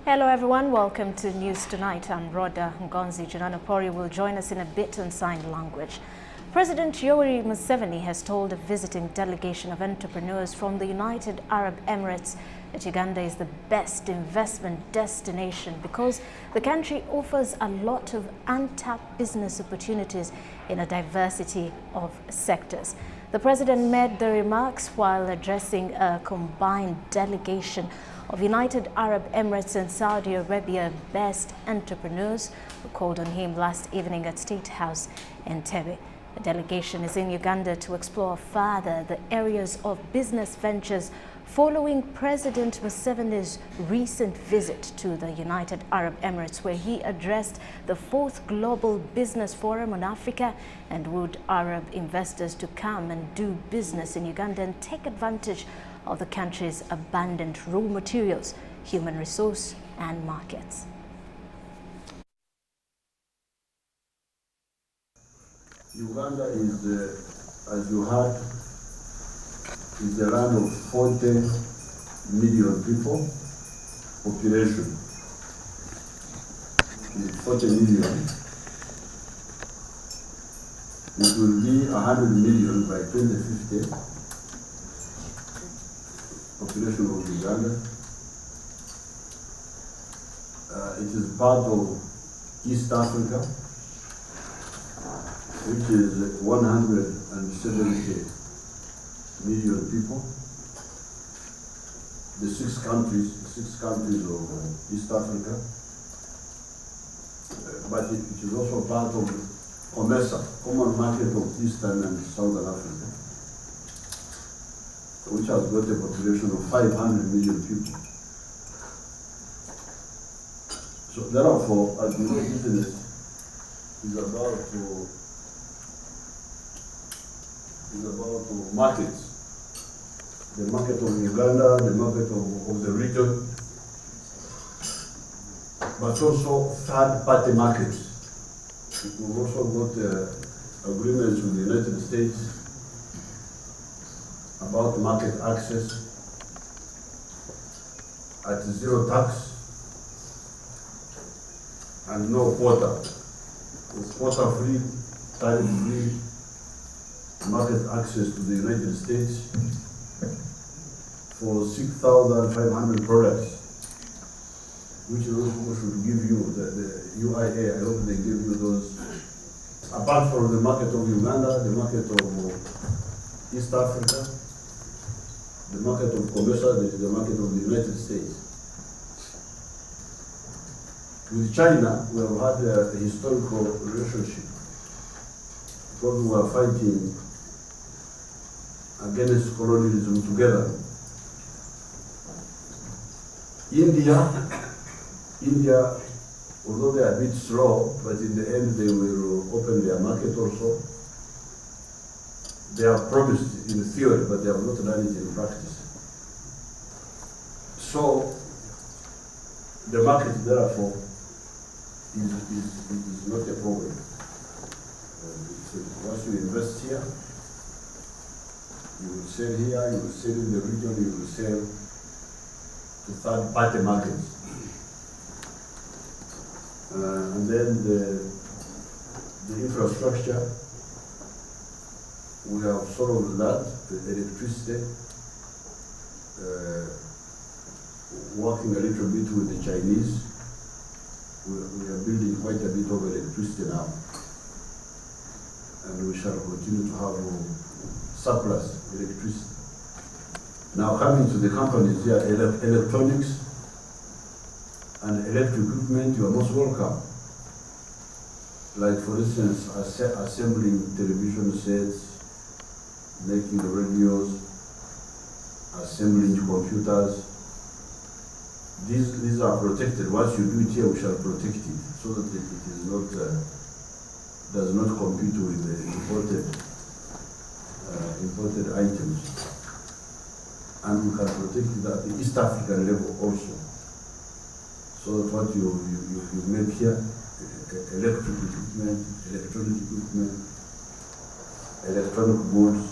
Hello everyone, welcome to News Tonight. I'm Rhoda Ngonzi. Junanopori will join us in a bit on sign language. President Yoweri Museveni has told a visiting delegation of entrepreneurs from the United Arab Emirates that Uganda is the best investment destination because the country offers a lot of untapped business opportunities in a diversity of sectors. The president made the remarks while addressing a combined delegation of United Arab Emirates and Saudi Arabia-based entrepreneurs who called on him last evening at State House in Entebbe. The delegation is in Uganda to explore further the areas of business ventures following President Museveni's recent visit to the United Arab Emirates, where he addressed the 4th Global Business Forum on Africa and wooed Arab investors to come and do business in Uganda and take advantage of the country's abundant raw materials, human resource and markets. Uganda is, as you heard, is a land of 40 million people, population is 40 million. It will be 100 million by 2050, population of Uganda. It is part of East Africa, which is 170 million people. The six countries of East Africa, but it is also part of COMESA, Common Market of Eastern and Southern Africa, which has got a population of 500 million people. So therefore, as you know, business is about markets. The market of Uganda, the market of the region, but also third-party markets. We've also got agreements with the United States about market access at zero tax and no quota. It's quota-free, tariff-free market access to the United States for 6,500 products, which also should give you the UIA. I hope they give you those. Apart from the market of Uganda, the market of East Africa, the market of COMESA, the market of the United States. With China, we have had a historical relationship because we are fighting against colonialism together. India, although they are a bit slow, but in the end they will open their market also. They have promised in theory, but they have not done it in practice. So the market, therefore, is not a problem. So once you invest here, you will sell here, you will sell in the region, you will sell to third-party markets. And then the infrastructure, we have solved that, the electricity, working a little bit with the Chinese. We are building quite a bit of electricity now. And we shall continue to have surplus electricity. Now coming to the companies here, electronics and electric equipment, you are most welcome. Like for instance, assembling television sets, making radios, assembling computers. These are protected. Once you do it here, we shall protect it so that it is not does not compete with the imported items. And we can protect it at the East African level also. So that what you make here, electric equipment, electronic equipment, electronic goods,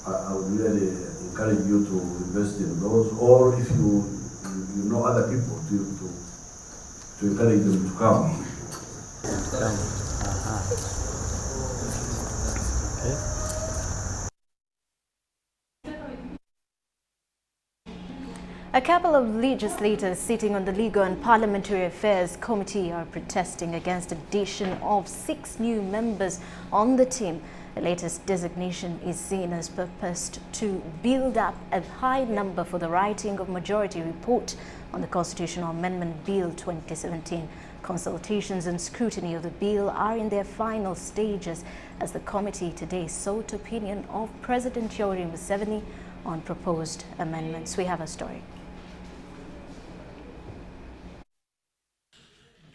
I would really encourage you to invest in those. Or if you you know other people to encourage them to come. A couple of legislators sitting on the Legal and Parliamentary Affairs Committee are protesting against the addition of 6 new members on the team. The latest designation is seen as purposed to build up a high number for the writing of majority report on the Constitutional Amendment Bill 2017. Consultations and scrutiny of the bill are in their final stages as the committee today sought opinion of President Yoweri Museveni on proposed amendments. We have a story.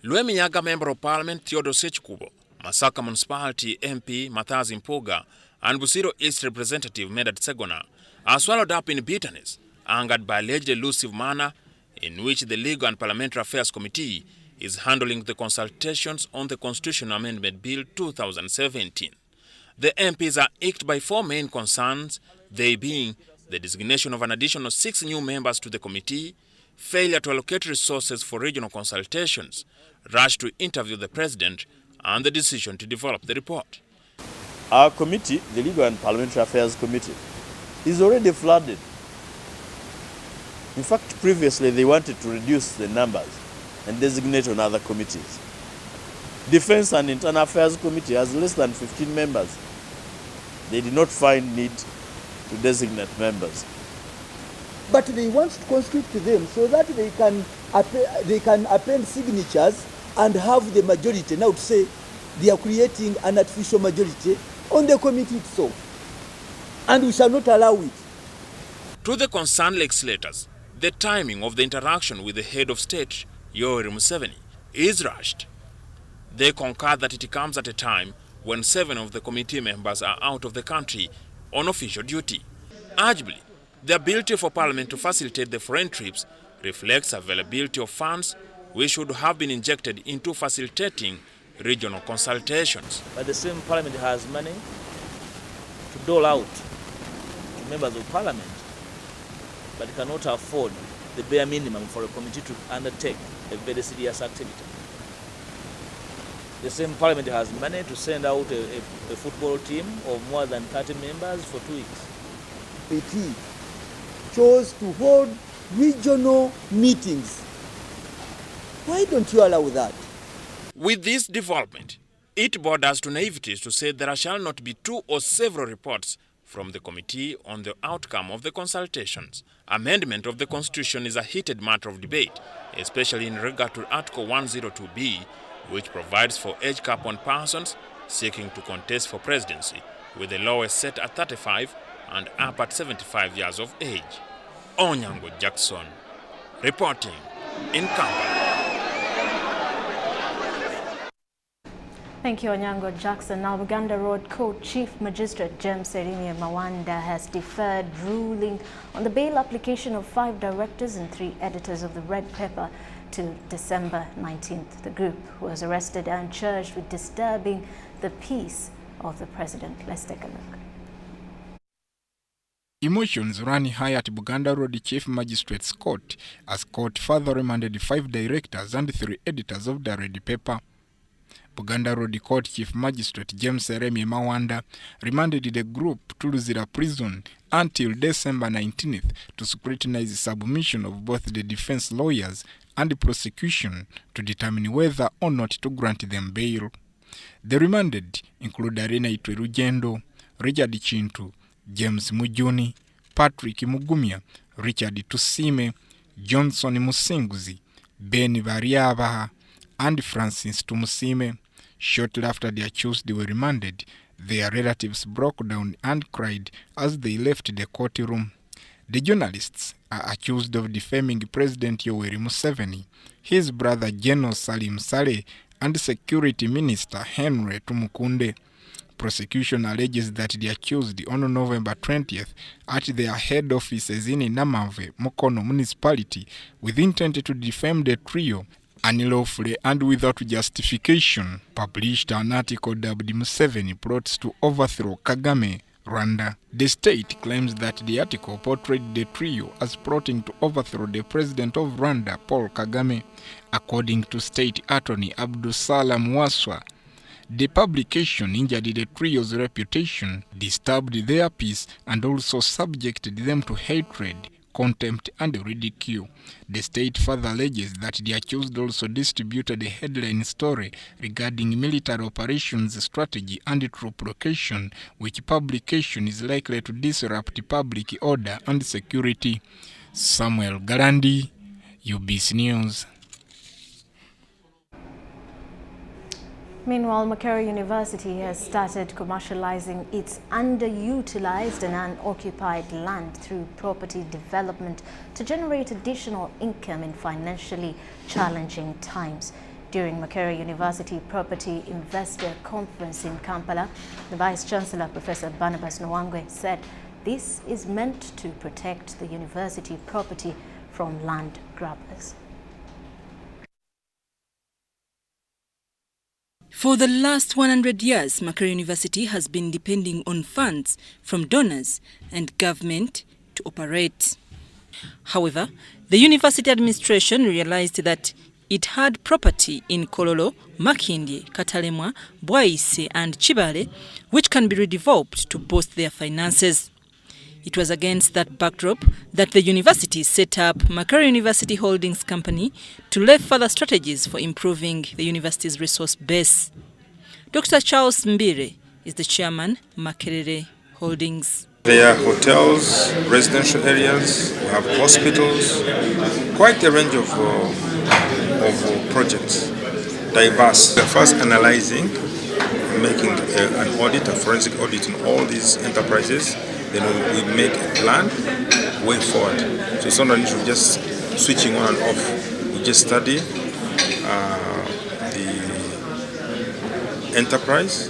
Lweminyaga Member of Parliament Theodore Sechikubo, Masaka Municipality MP Mathazi Mpuga, and Busiro East Representative Medad Segona are swallowed up in bitterness, angered by alleged elusive manner in which the Legal and Parliamentary Affairs Committee is handling the consultations on the Constitutional Amendment Bill 2017. The MPs are icked by 4 main concerns, they being the designation of an additional 6 new members to the committee, failure to allocate resources for regional consultations, rush to interview the President, and the decision to develop the report. Our committee, the Legal and Parliamentary Affairs Committee, is already flooded. In fact, previously they wanted to reduce the numbers and designate on other committees. Defense and Internal Affairs Committee has less than 15 members. They did not find need to designate members. But they want to conscript them so that they can append signatures and have the majority. Now to say they are creating an artificial majority on the committee itself. And we shall not allow it. To the concerned legislators, the timing of the interaction with the head of state, Yoweri Museveni, is rushed. They concur that it comes at a time when 7 of the committee members are out of the country on official duty. Arguably, the ability for Parliament to facilitate the foreign trips reflects availability of funds which should have been injected into facilitating regional consultations. But the same Parliament has money to dole out to members of Parliament, but cannot afford the bare minimum for a committee to undertake a very serious activity. The same Parliament has money to send out a football team of more than 30 members for 2 weeks. PT chose to hold regional meetings. Why don't you allow that? With this development, it borders to naivety to say there shall not be 2 or several reports from the committee on the outcome of the consultations. Amendment of the Constitution is a heated matter of debate, especially in regard to Article 102B, which provides for age cap on persons seeking to contest for presidency, with the lowest set at 35 and up at 75 years of age. Onyango Jackson, reporting in Kampala. Thank you, Onyango Jackson. Now, Buganda Road Court Chief Magistrate James Serimi Mawanda has deferred ruling on the bail application of 5 directors and 3 editors of the Red Pepper to December 19th. The group was arrested and charged with disturbing the peace of the president. Let's take a look. Emotions ran high at Buganda Road Chief Magistrate's Court as court further remanded 5 directors and 3 editors of the Red Pepper. Buganda Road Court Chief Magistrate James Serimi Mawanda remanded the group to Luzira Prison until December 19th to scrutinize the submission of both the defense lawyers and the prosecution to determine whether or not to grant them bail. The remanded include Arena Itwerugendo, Richard Chintu, James Mujuni, Patrick Mugumya, Richard Tusime, Johnson Musinguzi, Ben Variabaha, and Francis Tumusime. Shortly after the accused were remanded, their relatives broke down and cried as they left the courtroom. The journalists are accused of defaming President Yoweri Museveni, his brother General Salim Saleh, and Security Minister Henry Tumukunde. Prosecution alleges that the accused on November 20th at their head offices in Namave, Mukono Municipality, with intent to defame the trio, unlawfully and without justification, published an article dubbed Museveni plots to overthrow Kagame Rwanda. The state claims that the article portrayed the trio as plotting to overthrow the president of Rwanda, Paul Kagame. According to State Attorney Abdusalam Waswa, the publication injured the trio's reputation, disturbed their peace, and also subjected them to hatred, contempt, and ridicule. The state further alleges that the accused also distributed a headline story regarding military operations strategy and troop location, which publication is likely to disrupt public order and security. Samuel Garandi, UBC News. Meanwhile, Makerere University has started commercializing its underutilized and unoccupied land through property development to generate additional income in financially challenging times. During Makerere University Property Investor Conference in Kampala, the Vice-Chancellor, Professor Barnabas Nawangwe, said this is meant to protect the university property from land grabbers. For the last 100 years, Makerere University has been depending on funds from donors and government to operate. However, the university administration realized that it had property in Kololo, Makindye, Katalemwa, Bwaise and Chibale, which can be redeveloped to boost their finances. It was against that backdrop that the university set up Makerere University Holdings Company to lay further strategies for improving the university's resource base. Dr. Charles Mbire is the chairman, Makerere Holdings. There are hotels, residential areas, we have hospitals, quite a range of projects, diverse. We're first analyzing, making an audit, a forensic audit on all these enterprises. Then we make a plan, way forward. So it's not an issue of just switching on and off. We just study the enterprise,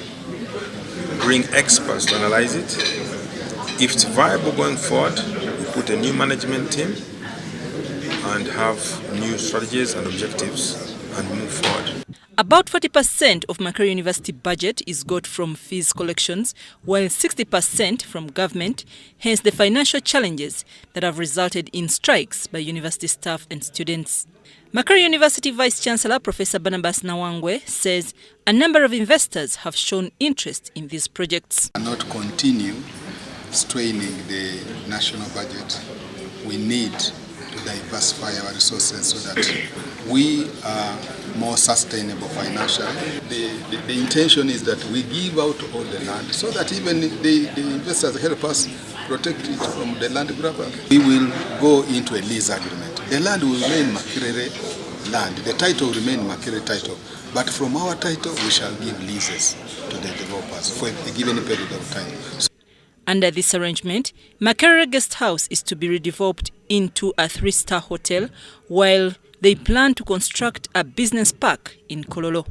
bring experts to analyze it. If it's viable going forward, we put a new management team and have new strategies and objectives and move forward. About 40% of Makerere University budget is got from fees collections, while 60% from government, hence the financial challenges that have resulted in strikes by university staff and students. Makerere University Vice-Chancellor Professor Barnabas Nawangwe says a number of investors have shown interest in these projects. Not continue straining the national budget. We need to diversify our resources so that we are more sustainable financially. The intention is that we give out all the land so that even the investors help us protect it from the land grabber. We will go into a lease agreement. The land will remain Makerere land. The title will remain Makerere title. But from our title, we shall give leases to the developers for a given period of time. Under this arrangement, Makerere Guest House is to be redeveloped into a 3-star hotel, while they plan to construct a business park in Kololo.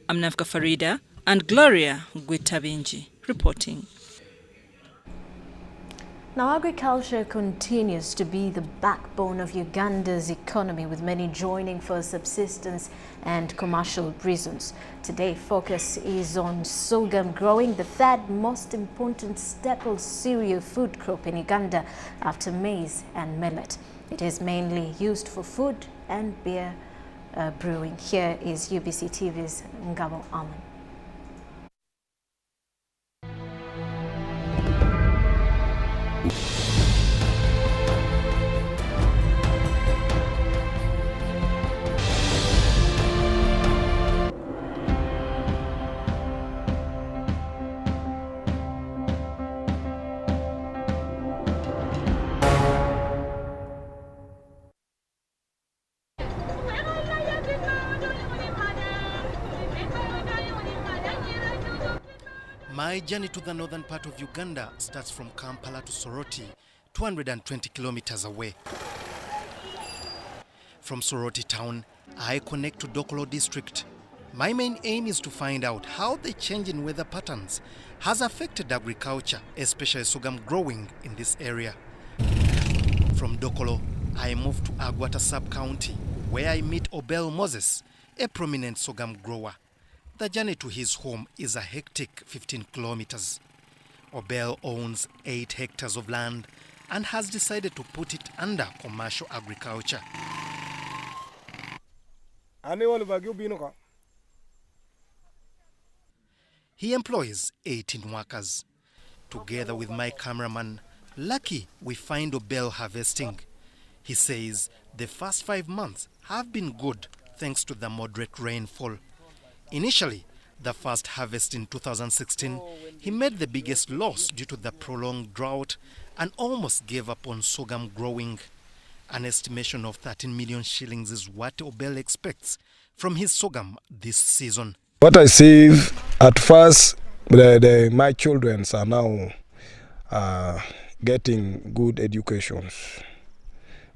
I'm Navka Farida and Gloria Gwitabinji reporting. Now, agriculture continues to be the backbone of Uganda's economy, with many joining for subsistence and commercial reasons. Today, focus is on sorghum growing, the third most important staple cereal food crop in Uganda after maize and millet. It is mainly used for food and beer brewing. Here is UBC TV's Ngabo Aman. My journey to the northern part of Uganda starts from Kampala to Soroti, 220 kilometers away. From Soroti town, I connect to Dokolo district. My main aim is to find out how the change in weather patterns has affected agriculture, especially sorghum growing in this area. From Dokolo, I move to Agwata sub-county, where I meet Obel Moses, a prominent sorghum grower. The journey to his home is a hectic 15 kilometers. Obel owns 8 hectares of land and has decided to put it under commercial agriculture. He employs 18 workers. Together with my cameraman, lucky we find Obel harvesting. He says the first 5 months have been good thanks to the moderate rainfall. Initially, the first harvest in 2016, he made the biggest loss due to the prolonged drought and almost gave up on sorghum growing. An estimation of 13 million shillings is what Obel expects from his sorghum this season. What I see at first, my children are now getting good educations.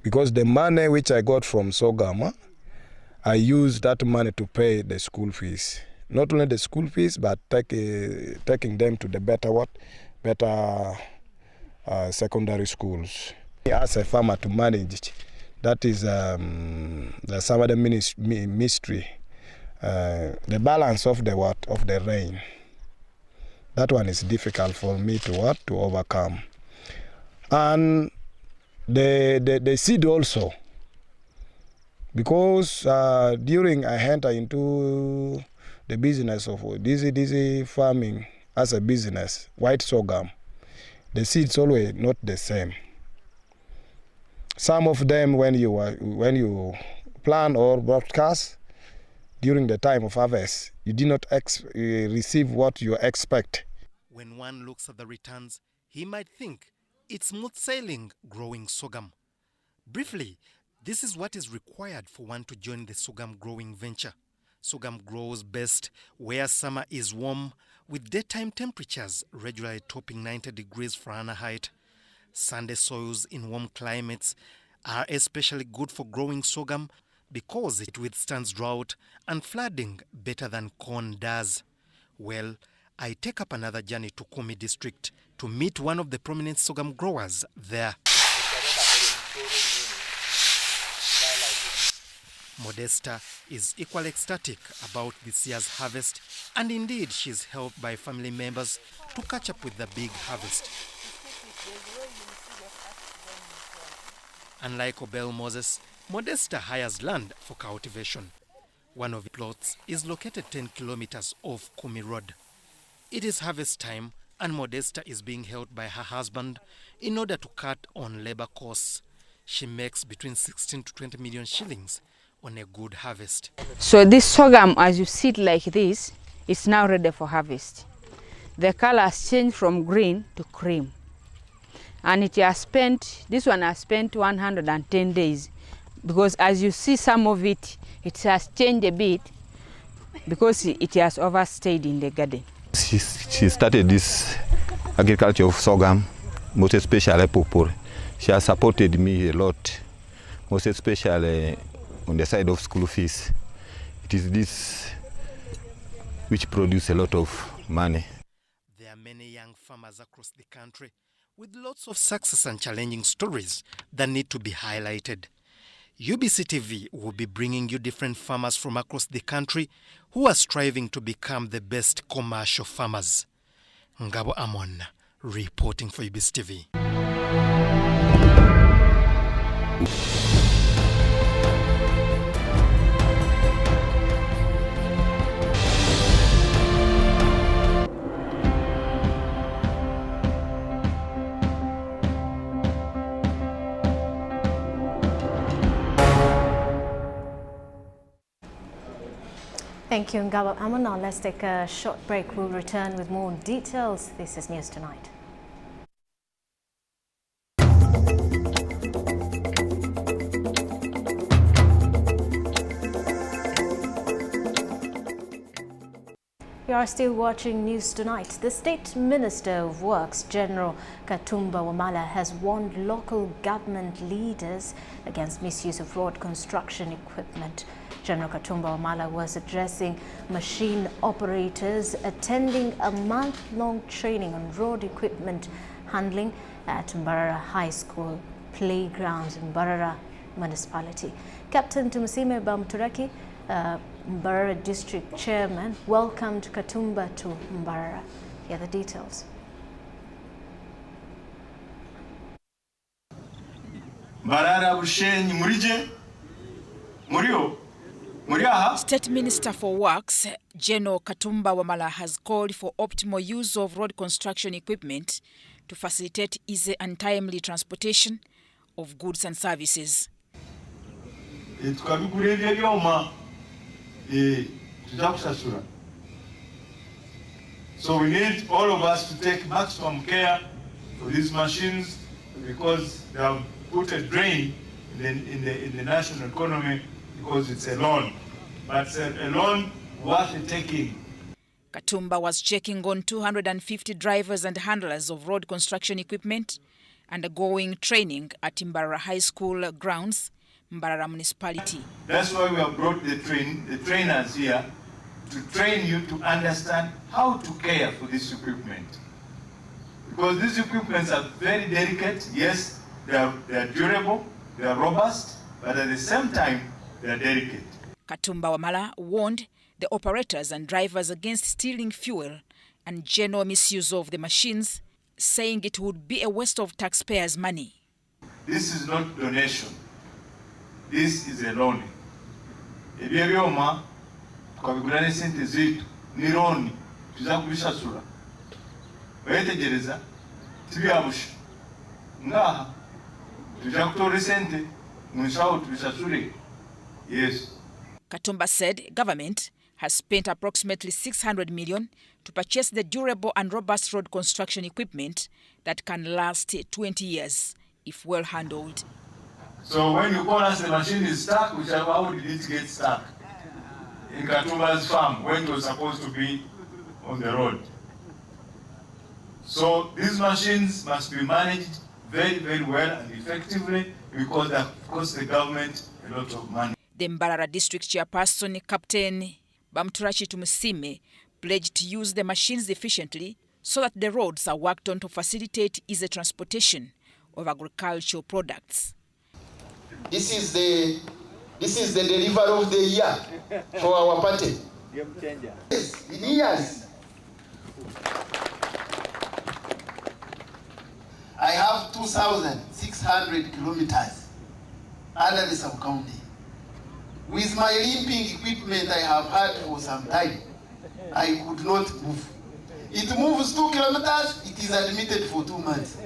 Because the money which I got from sorghum, I use that money to pay the school fees. Not only the school fees, but taking them to the better secondary schools. As a farmer to manage, that is some of the mystery. The balance of the rain. That one is difficult for me to overcome. And the seed also. Because during I enter into the business of this farming as a business, white sorghum, the seeds always not the same. Some of them when you plant or broadcast during the time of harvest, you do not receive what you expect. When one looks at the returns, he might think it's smooth sailing growing sorghum. Briefly, this is what is required for one to join the sorghum growing venture. Sorghum grows best where summer is warm, with daytime temperatures regularly topping 90 degrees Fahrenheit. Sandy soils in warm climates are especially good for growing sorghum because it withstands drought and flooding better than corn does. Well, I take up another journey to Kumi district to meet one of the prominent sorghum growers there. Modesta is equally ecstatic about this year's harvest, and indeed she's helped by family members to catch up with the big harvest. Unlike Obel Moses, Modesta hires land for cultivation. One of the plots is located 10 kilometers off Kumi Road. It is harvest time and Modesta is being held by her husband in order to cut on labor costs. She makes between 16 to 20 million shillings on a good harvest. So this sorghum, as you see it like this, is now ready for harvest. The color has changed from green to cream. And this one has spent 110 days. Because as you see some of it, it has changed a bit because it has overstayed in the garden. She started this agriculture of sorghum, most especially purple. She has supported me a lot, most especially on the side of school fees. It is this which produces a lot of money. There are many young farmers across the country with lots of success and challenging stories that need to be highlighted. UBC TV will be bringing you different farmers from across the country who are striving to become the best commercial farmers. Ngabo Amon, reporting for UBC TV. Thank you, Ngabo Amon. Now let's take a short break. We'll return with more details. This is News Tonight. You are still watching News Tonight. The State Minister of Works, General Katumba Wamala, has warned local government leaders against misuse of road construction equipment. General Katumba Wamala was addressing machine operators attending a month-long training on road equipment handling at Mbarara High School playgrounds in Mbarara Municipality. Captain Tumusime Bamturaki, Mbarara District Chairman, welcomed Katumba to Mbarara. Here are the details. State Minister for Works, General Katumba Wamala, has called for optimal use of road construction equipment to facilitate easy and timely transportation of goods and services. So we need all of us to take maximum care for these machines because they have put a drain in the national economy because it's a loan. But it's a loan worth taking. Katumba was checking on 250 drivers and handlers of road construction equipment undergoing training at Mbarara High School grounds, Mbarara Municipality. That's why we have brought the trainers here to train you to understand how to care for this equipment. Because these equipments are very delicate. Yes, they are durable, they are robust, but at the same time, they are delicate. Katumba Wamala warned the operators and drivers against stealing fuel and general misuse of the machines, saying it would be a waste of taxpayers' money. This is not donation. This is a loan. Tukabigurana sente zitu ni loan tuzakubishasura bayetegereza tibyabusha ngaha tujakutora sente munshaho tubishasure. Yes. Katumba said government has spent approximately 600 million to purchase the durable and robust road construction equipment that can last 20 years if well handled. So when you call us the machine is stuck, how did it get stuck? In Katumba's farm when it was supposed to be on the road. So these machines must be managed very, very well and effectively because that costs the government a lot of money. The Mbarara District Chairperson, Captain Bamturachi Tumusime, pledged to use the machines efficiently so that the roads are worked on to facilitate easy transportation of agricultural products. This is the delivery of the year for our party. Yes, in years. I have 2,600 kilometers under the sub-county. With my limping equipment I have had for some time, I could not move. It moves 2 kilometers, it is admitted for 2 months.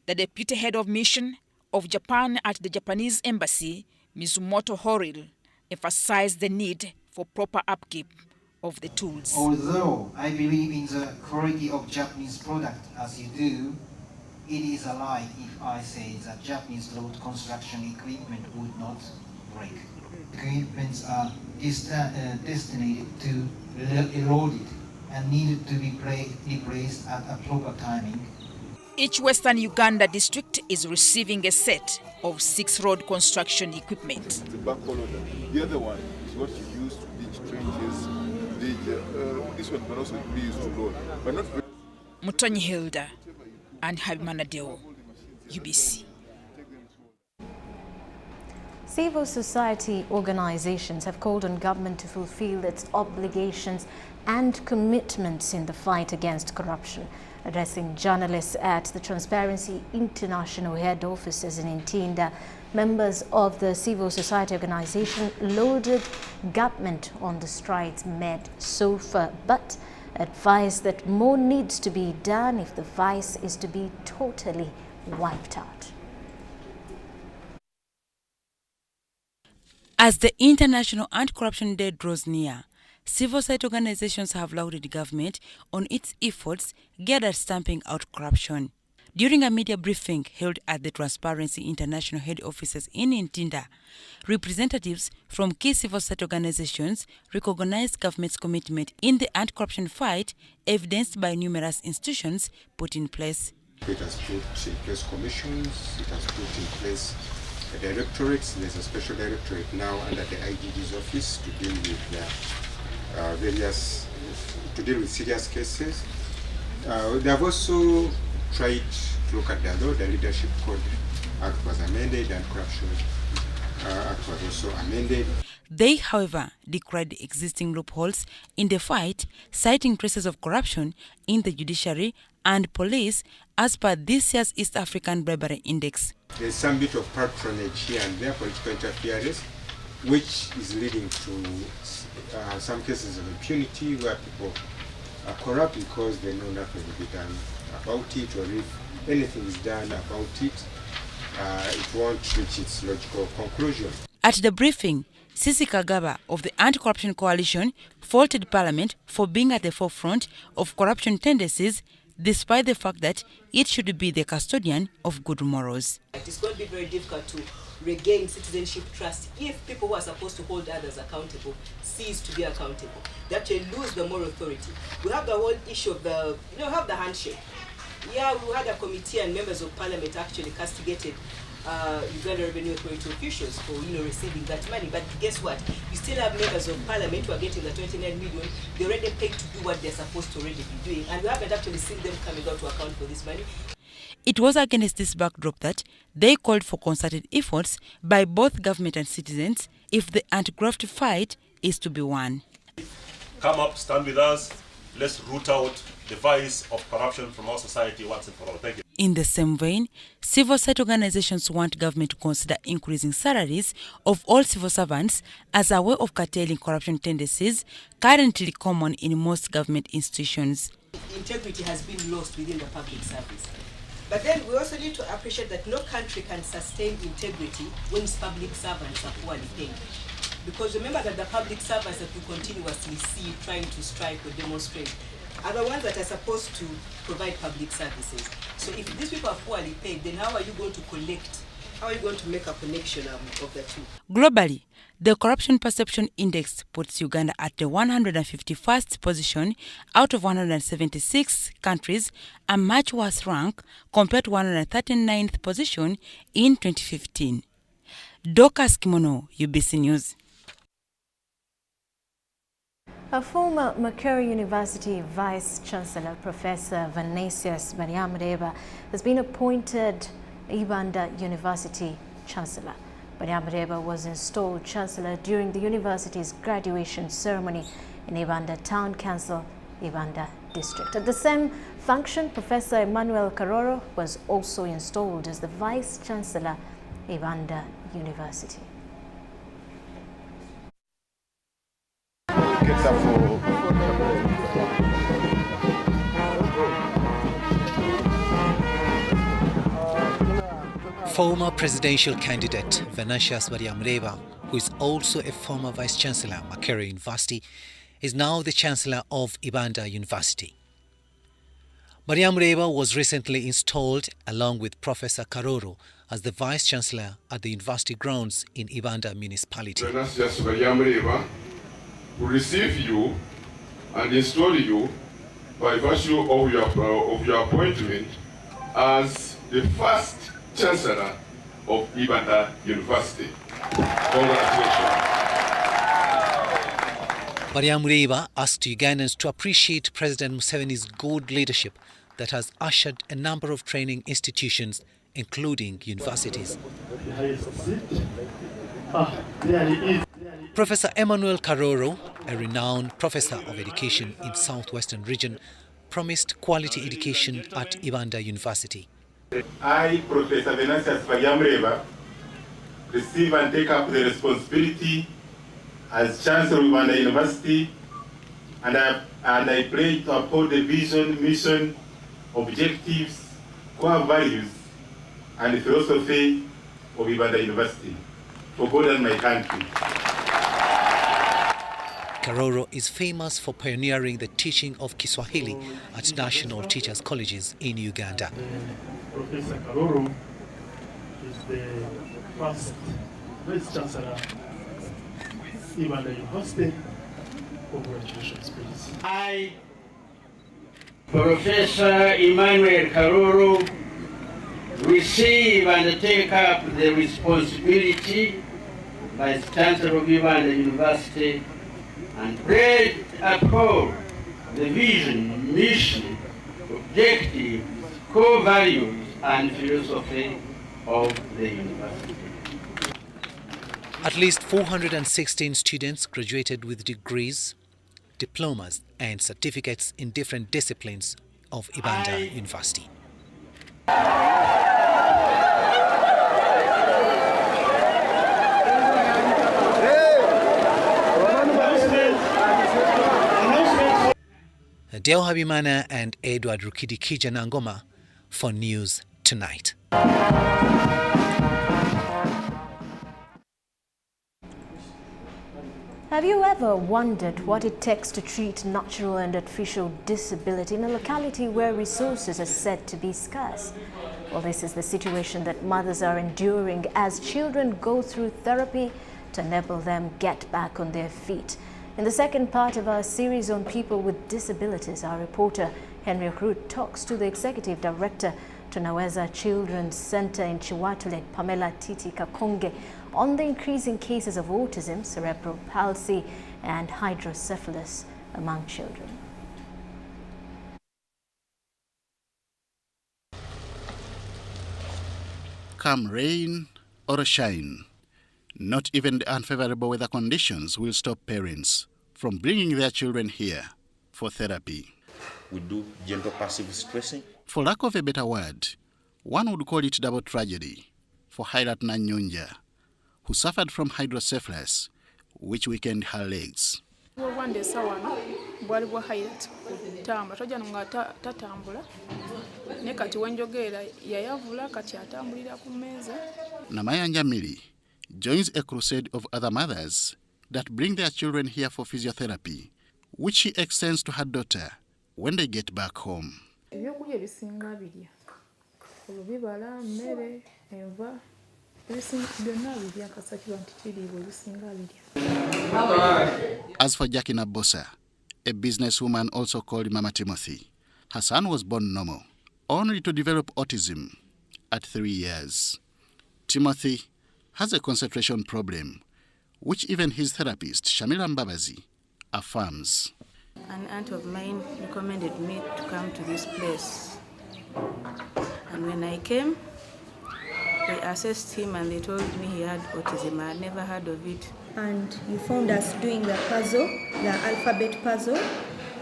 The deputy head of mission of Japan at the Japanese embassy, Mizumoto Horil, emphasized the need for proper upkeep of the tools. Although I believe in the quality of Japanese product as you do, it is a lie if I say that Japanese road construction equipment would not break. Equipments are destined to erode and needed to be replaced at a proper timing. Each Western Uganda district is receiving a set of 6 road construction equipment. The backhoe loader. The other one is what you use to dig trenches. This one can also be used to load, but not very. Mutonyi Hilda and Habimana Deo, UBC. Civil society organizations have called on government to fulfill its obligations and commitments in the fight against corruption. Addressing journalists at the Transparency International head offices in Ntinda, members of the civil society organization lauded government on the strides made so far, but advised that more needs to be done if the vice is to be totally wiped out. As the International Anti-Corruption Day draws near, civil society organizations have lauded government on its efforts geared at stamping out corruption. During a media briefing held at the Transparency International head offices in Ntinda, representatives from key civil society organizations recognized government's commitment in the anti-corruption fight, evidenced by numerous institutions put in place. It has put in place commissions, it has put in place directorates. There's a special directorate now under the IGD's office to deal with serious cases. They have also tried to look at the law. The Leadership Code Act was amended and Corruption Act was also amended. They, however, decried the existing loopholes in the fight, citing traces of corruption in the judiciary and police as per this year's East African Bribery Index. There's some bit of patronage here and there, political interference, which is leading to some cases of impunity where people are corrupt because they know nothing will be done about it, or if anything is done about it, it won't reach its logical conclusion. At the briefing, Sisi Kagaba of the Anti-Corruption Coalition faulted Parliament for being at the forefront of corruption tendencies, despite the fact that it should be the custodian of good morals. It's going to be very difficult to regain citizenship trust if people who are supposed to hold others accountable cease to be accountable. They actually lose the moral authority. We have the whole issue of have the handshake. Yeah, we had a committee and members of Parliament actually castigated Uganda Revenue Authority officials for receiving that money. But guess what? You still have members of Parliament who are getting the 29 million. They're already paid to do what they're supposed to already be doing, and we haven't actually seen them coming out to account for this money. It was against this backdrop that they called for concerted efforts by both government and citizens if the anti-graft fight is to be won. Come up, stand with us. Let's root out the vice of corruption from our society once and for all. Thank you. In the same vein, civil society organizations want government to consider increasing salaries of all civil servants as a way of curtailing corruption tendencies currently common in most government institutions. Integrity has been lost within the public service. But then we also need to appreciate that no country can sustain integrity when its public servants are poorly paid. Because remember that the public servants that we continuously see trying to strike or demonstrate are the ones that are supposed to provide public services. So if these people are poorly paid, then how are you going to collect? How are you going to make a connection of the two? Globally, the Corruption Perception Index puts Uganda at the 151st position out of 176 countries, a much worse rank compared to 139th position in 2015. Dorcas Kimono, UBC News. A former Makerere University Vice-Chancellor, Professor Vanessius Baniamudeba, has been appointed Ibanda University Chancellor. Baniamudeba was installed Chancellor during the university's graduation ceremony in Ibanda Town Council, Ibanda District. At the same function, Professor Emmanuel Karoro was also installed as the Vice-Chancellor, Ibanda University. Former presidential candidate Vanessius Baniamudeba, who is also a former Vice-Chancellor, Makerere University, is now the Chancellor of Ibanda University. Baniamudeba was recently installed along with Professor Karoro as the Vice-Chancellor at the university grounds in Ibanda Municipality. Vanessius Baniamudeba will receive you and install you by virtue of your appointment as the first Chancellor of Ibanda University. Congratulations. Baniamudeba asked Ugandans to appreciate President Museveni's good leadership that has ushered a number of training institutions, including universities. Professor Emmanuel Karoro, a renowned professor of education in Southwestern region, promised quality education at Ibanda University. I, Professor Vanessius Baniamudeba, receive and take up the responsibility as Chancellor of Ibanda University, and I pledge to uphold the vision, mission, objectives, core values, and philosophy of Ibanda University for God and my country. Karoro is famous for pioneering the teaching of Kiswahili at national teachers' colleges in Uganda. Professor Karoro is the first Vice-Chancellor of Ibanda University. Congratulations, please. I, Professor Emmanuel Karoro, receive and take up the responsibility as Chancellor of Ibanda University and pledge to uphold the vision, mission, objective, core values and philosophy of the university. At least 416 students graduated with degrees, diplomas and certificates in different disciplines of Ibanda University. Deo Habimana and Edward Rukidi Kijanangoma for News Tonight. Have you ever wondered what it takes to treat natural and artificial disability in a locality where resources are said to be scarce? Well, this is the situation that mothers are enduring as children go through therapy to enable them get back on their feet. In the second part of our series on people with disabilities, our reporter Henry Root talks to the executive director to Naweza Children's Center in Chiwatule, Pamela Titi Kakonge, on the increasing cases of autism, cerebral palsy and hydrocephalus among children. Come rain or shine, not even the unfavorable weather conditions will stop parents from bringing their children here for therapy. We do gentle passive stressing. For lack of a better word, one would call it double tragedy for Hairat Nanyonja, who suffered from hydrocephalus, which weakened her legs. Namayanja Mili joins a crusade of other mothers that bring their children here for physiotherapy, which she extends to her daughter when they get back home. As for Jackie Nabosa, a businesswoman also called Mama Timothy, her son was born normal, only to develop autism at 3 years. Timothy has a concentration problem, which even his therapist, Shamila Mbabazi, affirms. An aunt of mine recommended me to come to this place. And when I came, they assessed him and they told me he had autism. I had never heard of it. And you found us doing the puzzle, the alphabet puzzle.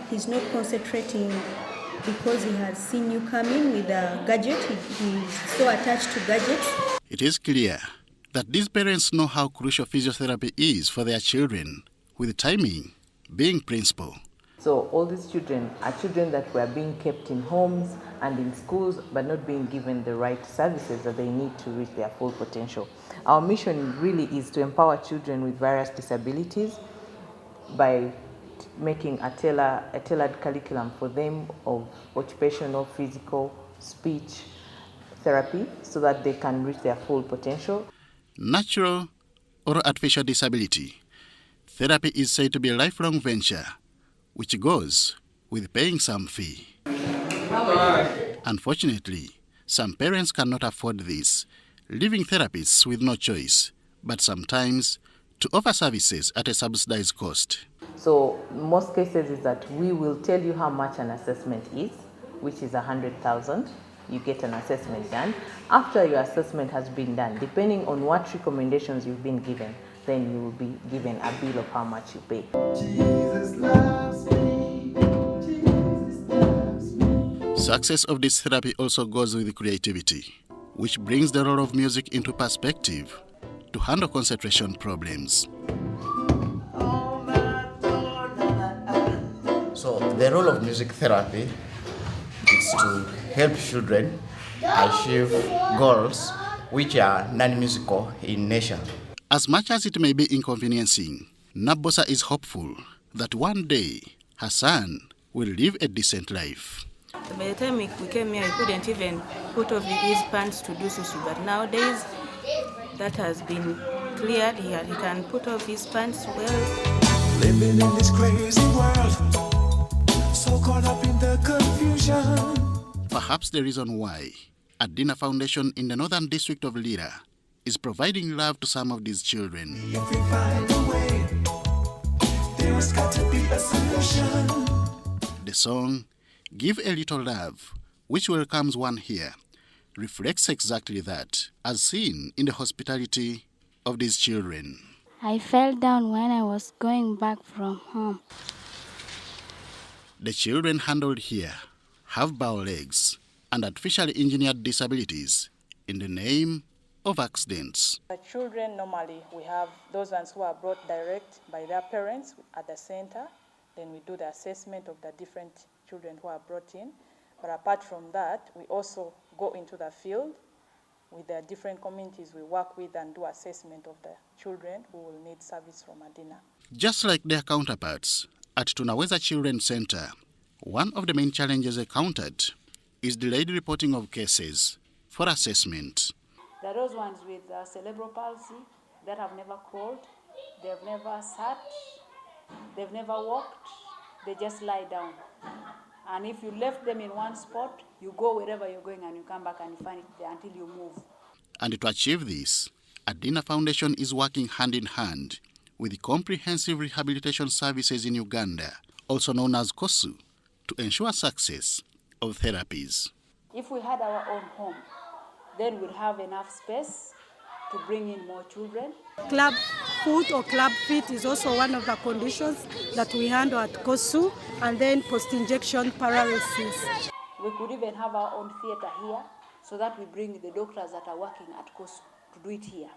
He's not concentrating because he has seen you come in with a gadget. He's so attached to gadgets. It is clear that these parents know how crucial physiotherapy is for their children, with timing being principal. So all these children are children that were being kept in homes and in schools but not being given the right services that they need to reach their full potential. Our mission really is to empower children with various disabilities by making a tailored curriculum for them of occupational, physical, speech therapy so that they can reach their full potential. Natural or artificial disability, therapy is said to be a lifelong venture, which goes with paying some fee. Unfortunately, some parents cannot afford this, leaving therapists with no choice, but sometimes to offer services at a subsidized cost. So most cases is that we will tell you how much an assessment is, which is 100,000. You get an assessment done. After your assessment has been done, depending on what recommendations you've been given, then you will be given a bill of how much you pay. Jesus loves me. Jesus loves me. Success of this therapy also goes with creativity, which brings the role of music into perspective to handle concentration problems. So the role of music therapy is to help children achieve goals which are non-musical in nature. As much as it may be inconveniencing, Nabosa is hopeful that one day her son will live a decent life. By the time we came here, he couldn't even put off his pants to do susu. But nowadays, that has been cleared. He can put off his pants well. Living in this crazy world, so caught up in the confusion. Perhaps the reason why Adina Foundation in the Northern District of Lira is providing love to some of these children. If we find a way, there's got to be a solution. The song, Give a Little Love, which welcomes one here, reflects exactly that, as seen in the hospitality of these children. I fell down when I was going back from home. The children handled here have bow legs and artificially engineered disabilities in the name of accidents. The children, normally we have those ones who are brought direct by their parents at the center. Then we do the assessment of the different children who are brought in. But apart from that, we also go into the field with the different communities we work with and do assessment of the children who will need service from Adina. Just like their counterparts at Tunaweza Children's Center, one of the main challenges encountered is delayed reporting of cases for assessment. There are those ones with cerebral palsy that have never crawled, they've never sat, they've never walked, they just lie down. And if you left them in one spot, you go wherever you're going and you come back and you find it there until you move. And to achieve this, Adina Foundation is working hand in hand with the Comprehensive Rehabilitation Services in Uganda, also known as COSU, to ensure success of therapies. If we had our own home, then we'd have enough space to bring in more children. Club foot or club feet is also one of the conditions that we handle at COSU, and then post-injection paralysis. We could even have our own theater here so that we bring the doctors that are working at COSU to do it here.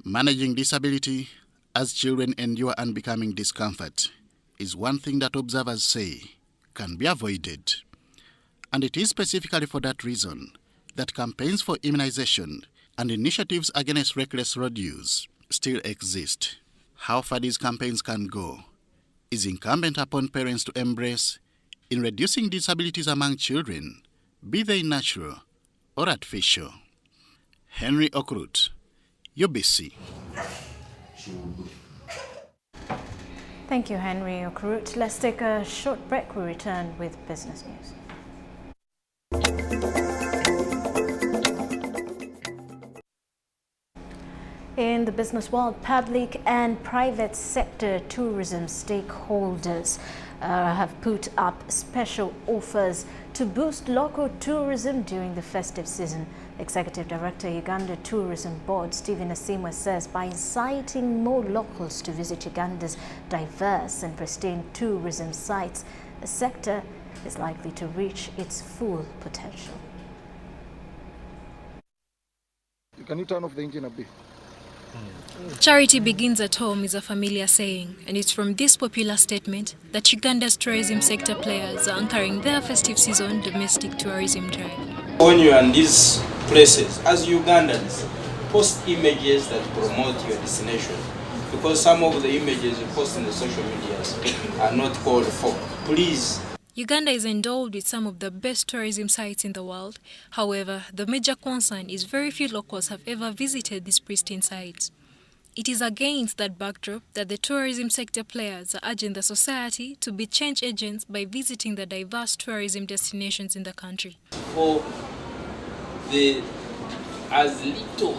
Managing disability as children endure unbecoming discomfort is one thing that observers say can be avoided. And it is specifically for that reason that campaigns for immunization and initiatives against reckless road use still exist. How far these campaigns can go is incumbent upon parents to embrace in reducing disabilities among children, be they natural or artificial. Henry Okrut, UBC. Thank you, Henry Okrut. Let's take a short break. We return with business news. In the business world, public and private sector tourism stakeholders have put up special offers to boost local tourism during the festive season. Executive Director, Uganda Tourism Board, Stephen Asimwe, says by inciting more locals to visit Uganda's diverse and pristine tourism sites, the sector is likely to reach its full potential. Can you turn off the engine a bit? Charity begins at home is a familiar saying, and it's from this popular statement that Uganda's tourism sector players are anchoring their festive season domestic tourism drive. When you are in these places, as Ugandans, post images that promote your destination, because some of the images you post in the social medias are not called for. Please. Uganda is endowed with some of the best tourism sites in the world. However, the major concern is very few locals have ever visited these pristine sites. It is against that backdrop that the tourism sector players are urging the society to be change agents by visiting the diverse tourism destinations in the country. For the as little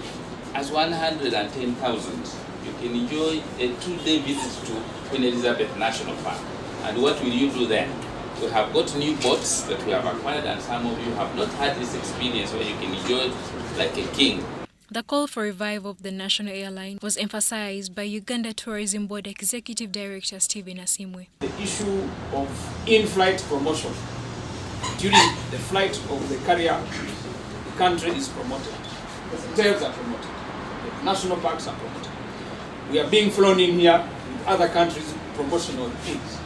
as 110,000, you can enjoy a 2-day visit to Queen Elizabeth National Park. And what will you do then? We have got new boats that we have acquired, and some of you have not had this experience where you can enjoy it like a king. The call for revival of the national airline was emphasized by Uganda Tourism Board Executive Director Stephen Asimwe. The issue of in-flight promotion. During the flight of the carrier, the country is promoted. The hotels are promoted. The national parks are promoted. We are being flown in here with other countries' promotional things.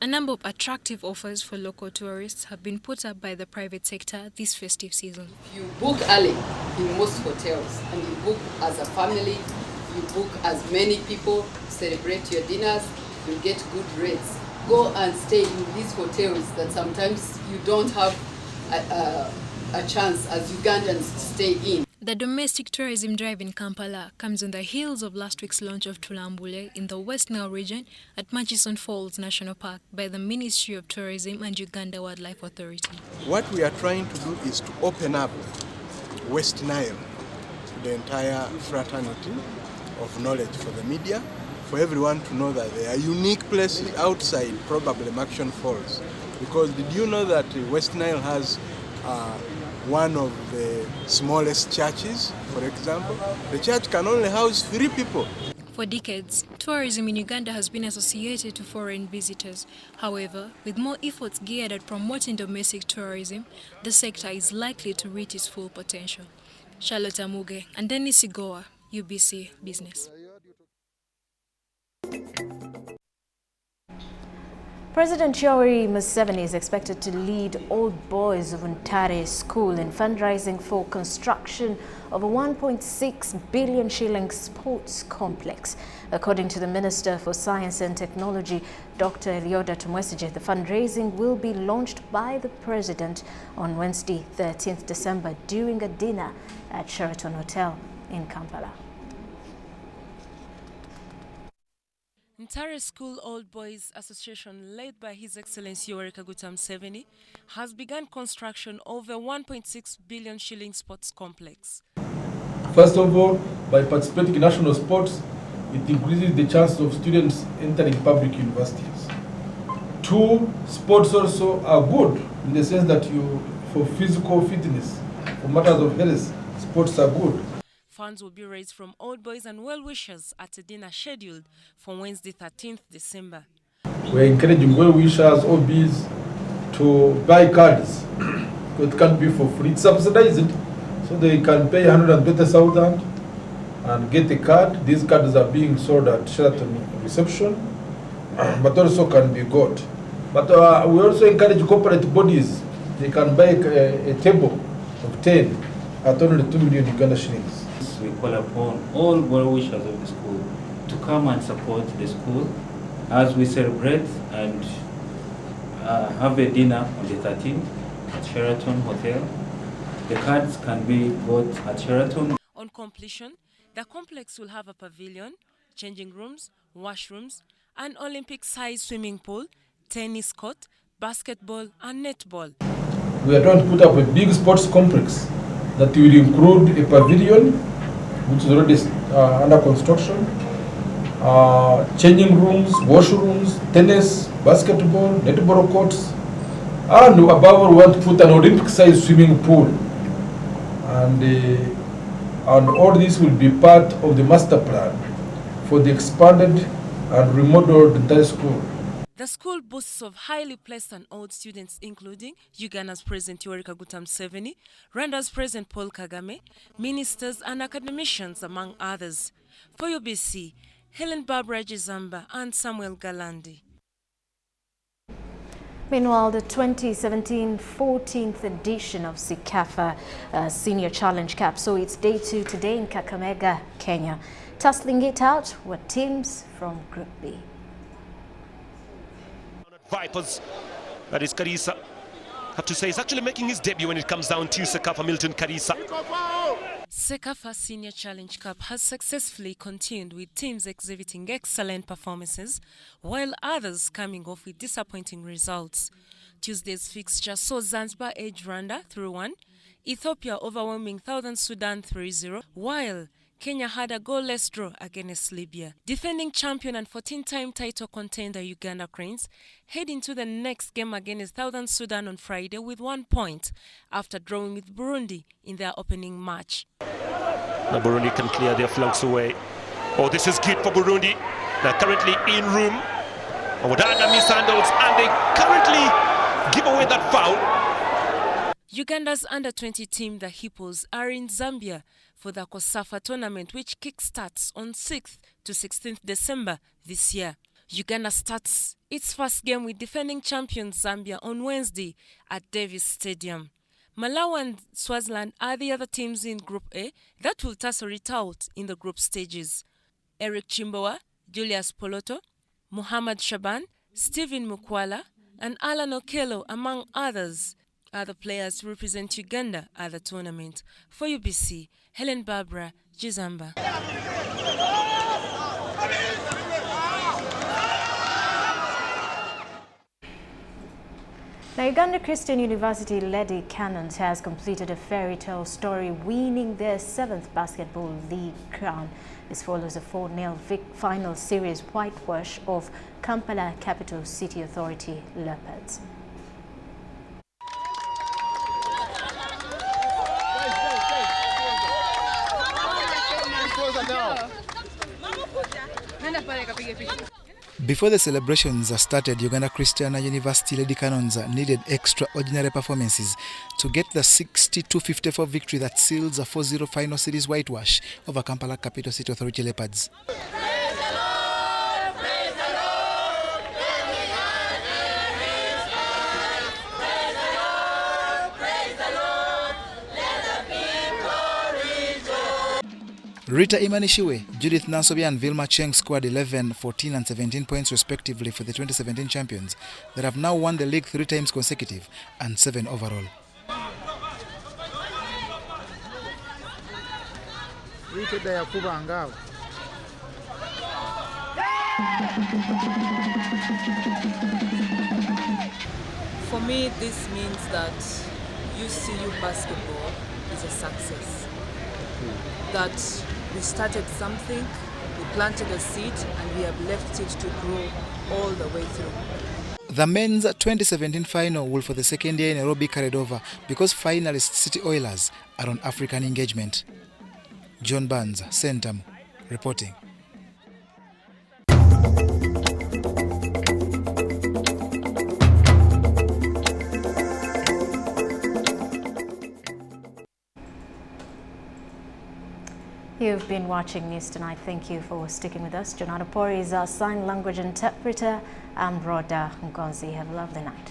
A number of attractive offers for local tourists have been put up by the private sector this festive season. You book early in most hotels, and you book as a family, you book as many people, celebrate your dinners, you get good rates. Go and stay in these hotels that sometimes you don't have a chance as Ugandans to stay in. The domestic tourism drive in Kampala comes on the heels of last week's launch of Tulambule in the West Nile region at Murchison Falls National Park by the Ministry of Tourism and Uganda Wildlife Authority. What we are trying to do is to open up West Nile to the entire fraternity of knowledge for the media, for everyone to know that there are unique places outside probably Murchison Falls. Because did you know that West Nile has one of the smallest churches, for example? The church can only house 3 people. For decades, tourism in Uganda has been associated to foreign visitors. However, with more efforts geared at promoting domestic tourism, the sector is likely to reach its full potential. Charlotte Amuge and Dennis Igoa, UBC Business. President Yoweri Museveni is expected to lead Old Boys of Ntare School in fundraising for construction of a 1.6 billion shilling sports complex. According to the Minister for Science and Technology, Dr. Elioda Tumwesije, the fundraising will be launched by the President on Wednesday, 13th December, during a dinner at Sheraton Hotel in Kampala. Ntare School Old Boys Association, led by His Excellency Yoweri Kaguta Museveni, has begun construction of a 1.6 billion shilling sports complex. First of all, by participating in national sports, it increases the chance of students entering public universities. Two, sports also are good in the sense that for physical fitness, for matters of health, sports are good. Funds will be raised from old boys and well-wishers at a dinner scheduled for Wednesday, 13th December. We're encouraging well-wishers, OBs, to buy cards. It can't be for free. It's subsidized, so they can pay 120,000 and get a card. These cards are being sold at Sheraton reception, but also can be got. But we also encourage corporate bodies. They can buy a table of 10 at only 2 million Uganda shillings. We call upon all well-wishers of the school to come and support the school as we celebrate and have a dinner on the 13th at Sheraton Hotel. The cards can be bought at Sheraton. On completion, the complex will have a pavilion, changing rooms, washrooms, an Olympic-sized swimming pool, tennis court, basketball and netball. We are trying to put up a big sports complex that will include a pavilion, which is already under construction, changing rooms, washrooms, tennis, basketball, netball courts, and above all, we want to put an Olympic-sized swimming pool. And all this will be part of the master plan for the expanded and remodeled entire school. The school boasts of highly placed and old students, including Uganda's President Yoweri Kaguta Museveni, Rwanda's President Paul Kagame, ministers and academicians, among others. For UBC, Helen Barbara Jizamba and Samuel Galandi. Meanwhile, the 2017 14th edition of CECAFA Senior Challenge Cup saw its debut today in Kakamega, Kenya. Tussling it out were teams from Group B. Vipers, that is Karisa. Have to say, he's actually making his debut when it comes down to CECAFA. Milton Karisa. CECAFA Senior Challenge Cup has successfully continued with teams exhibiting excellent performances, while others coming off with disappointing results. Tuesday's fixture saw Zanzibar edge Rwanda 3-1, Ethiopia overwhelming Southern Sudan 3-0, while Kenya had a goalless draw against Libya. Defending champion and 14-time title contender Uganda Cranes head into the next game against Southern Sudan on Friday with 1 point after drawing with Burundi in their opening match. Now Burundi can clear their flanks away. Oh, this is good for Burundi. They're currently in room. Wadada mishandles and they currently give away that foul. Uganda's under-20 team, the Hippos, are in Zambia for the COSAFA tournament, which kickstarts on 6th to 16th December this year. Uganda starts its first game with defending champions Zambia on Wednesday at Davis Stadium. Malawi and Swaziland are the other teams in Group A that will tussle it out in the group stages. Eric Chimbowa, Julius Poloto, Muhammad Shaban, Stephen Mukwala, and Alan Okello, among others, are the players who represent Uganda at the tournament. For UBC, Helen Barbara Jizamba. Now, Uganda Christian University Lady Cannons has completed a fairy tale story, winning their 7th Basketball League crown. This follows a 4-0 final series whitewash of Kampala Capital City Authority Leopards. Before the celebrations started, Uganda Christiana University Lady Cannons needed extraordinary performances to get the 62-54 victory that seals a 4-0 final series whitewash over Kampala Capital City Authority Leopards. Rita Imanishiwe, Judith Nansobia and Vilma Cheng scored 11, 14 and 17 points respectively for the 2017 champions that have now won the league 3 times consecutive and 7 overall. For me, this means that UCU basketball is a success. That we started something, we planted a seed, and we have left it to grow all the way through. The men's 2017 final will for the second year in a row be carried over because finalists City Oilers are on African engagement. John Barnes, Centam, reporting. You've been watching News Tonight. Thank you for sticking with us. Jonathan Pori is our sign language interpreter. I'm Rhoda Ngonzi. Have a lovely night.